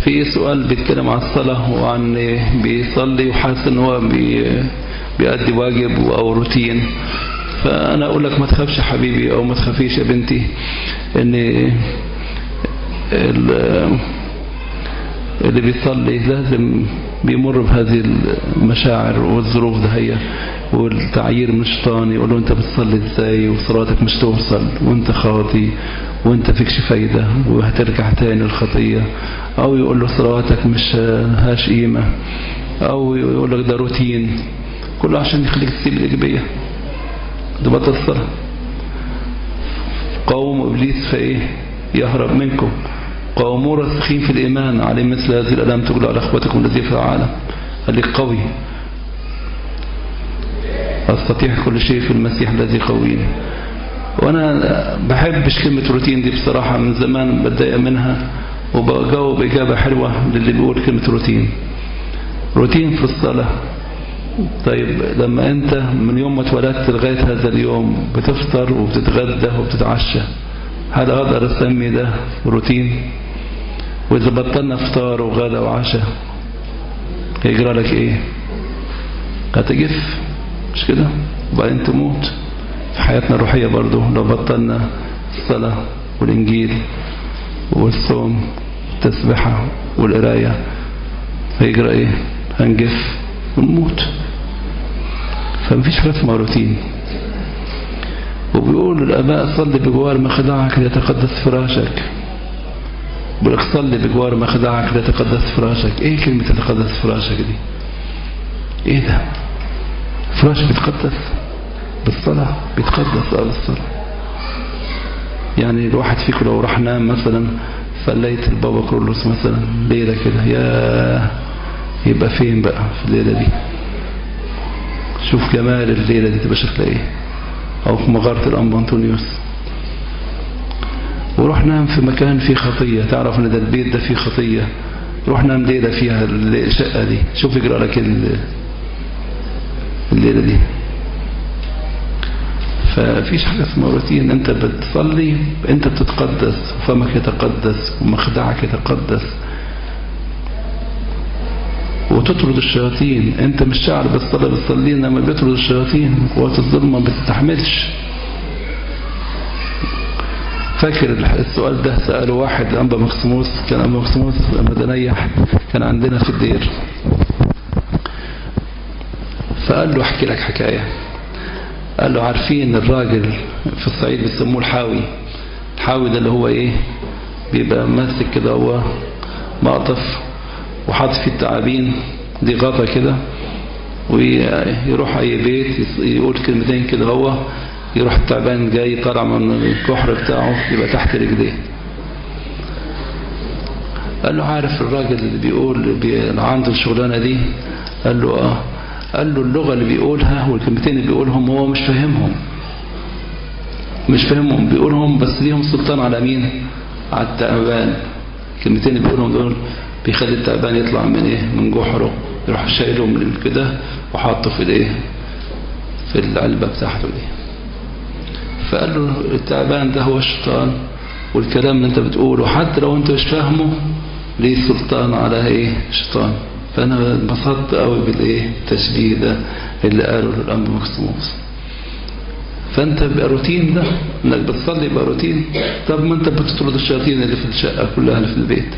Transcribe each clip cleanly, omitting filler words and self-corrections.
في سؤال بيتكلم عن الصلاة وعن بيصلي وحاسس ان هو بيأدي واجب او روتين. فانا اقول لك ما تخافش يا حبيبي او ما تخافيش يا بنتي، ان اللي بيصلي لازم بيمر بهذه المشاعر والظروف دهية والتعيير من الشيطان، يقول له انت بتصلي ازاي وصلاتك مش توصل وانت خاطي وانت فيكش فايدة وهترجع تاني الخطية، او يقول له صلواتك مش هاش قيمة، او يقول لك ده روتين، كله عشان يخليك تسيب الإيجابية تبطل الصلاة. قوم إبليس فإيه يهرب منكم، قوموا راسخين في الإيمان عليه مثل هذه الألام تقول على أخواتكم الذين في العالم. خليك قوي، أستطيع كل شيء في المسيح الذي قويني. وأنا بحبش كلمة روتين دي بصراحة، من زمان بتضايق منها وبجاوب إجابة حلوة للي بيقول كلمة روتين. روتين في الصلاة، طيب لما أنت من يوم ما اتولدت لغاية هذا اليوم بتفطر وبتتغدى وبتتعشى، هل أقدر أسمي ده روتين؟ وإذا بطلنا فطار وغدا وعشاء هيجرى لك إيه؟ هتجف، مش كده؟ وبعدين تموت. في حياتنا الروحية برضو لو بطلنا الصلاة والإنجيل والصوم والتسبحة والقراية هيجرى إيه؟ هنجف ونموت. فمفيش حاجة اسمها روتين. وبيقول الآباء صلي بجوار مخدعك ليتقدس فراشك. بيقول لك صلي بجوار مخدعك ليتقدس فراشك. ايه كلمة يتقدس فراشك دي؟ ايه ده؟ فراش بيتقدس بالصلاة؟ بيتقدس بالصلاة. يعني الواحد فيكم لو راح نام مثلا فليت البابا كرولوس مثلا ليلة كده، يبقى فين بقى في الليلة دي؟ شوف جمال الليلة دي تبقى شكلها ايه. او في مغارة الأنبا أنطونيوس، وروح نام في مكان فيه خطية، تعرف ان ده البيت ده فيه خطية، روح نام ليلة فيها الشقة دي، شوف يجرى لك الليلة دي. ففيش حاجة اسمها روتين. انت بتصلي انت بتتقدس، وفمك يتقدس ومخدعك يتقدس وتطرد الشياطين. انت مش شعر بالصلاة بتصلي، انما بيطرد الشياطين. قوات الظلمة ما بتستحملش. فاكر السؤال ده سأله واحد أنبا مكسيموس، كان أنبا مكسيموس لما تنيح كان عندنا في الدير، فقال له احكي لك حكاية. قال له عارفين الراجل في الصعيد بيسموه الحاوي؟ الحاوي ده اللي هو ايه؟ بيبقى ماسك كده هو مقطف وحاطط فيه التعابين دي غطا كده، ويروح اي بيت يقول كلمتين كده، هو يروح التعبان جاي طالع من الكحر بتاعه يبقى تحت رجليه. قال له عارف الراجل اللي بيقول عنده الشغلانه دي؟ قال له اه. قال له اللغه اللي بيقولها والكلمتين اللي بيقولهم هو مش فاهمهم، بيقولهم بس ليهم سلطان على مين؟ على التعبان. الكلمتين اللي بيقولهم دول بيخلي التعبان يطلع من ايه؟ من جحره، يروح شايله من كده وحاطه في الايه؟ في العلبه بتاعته دي. فقال له التعبان ده هو الشيطان، والكلام اللي انت بتقوله حتى لو انت مش فاهمه ليه سلطان على ايه؟ الشيطان. فانا انبسطت قوي بالايه؟ التشبيه ده اللي قاله الأنبا مكسيموس. فانت بقى روتين ده انك بتصلي بقى روتين. طب ما انت بتطرد الشياطين اللي في الشقه كلها اللي في البيت.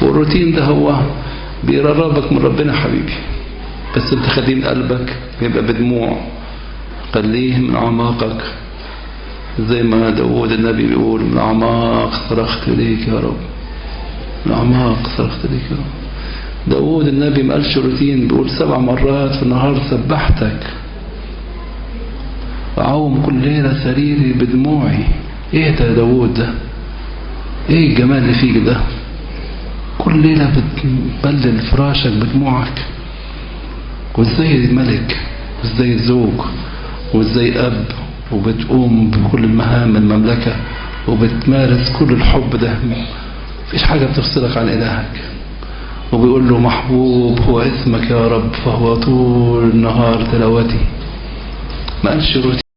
والروتين ده هو بيقربك من ربنا حبيبي، بس انت خليه من قلبك، يبقى بدموع، خليه من أعماقك، زي ما داود النبي بيقول من أعماق صرخت إليك يا رب، من أعماق صرخت إليك يا رب. داود النبي ما قالش روتين، بيقول 7 مرات في النهار سبحتك، أعوم كل ليلة سريري بدموعي. إيه ده يا داود ده؟ إيه الجمال اللي فيك ده؟ كل ليلة بتبلل فراشك بدموعك. وإزاي ملك، وإزاي زوج، وإزاي أب، وبتقوم بكل المهام المملكة وبتمارس كل الحب ده، مفيش حاجة بتفصلك عن إلهك. وبيقول له محبوب هو اسمك يا رب، فهو طول النهار تلاوتي. ما قالش روتين.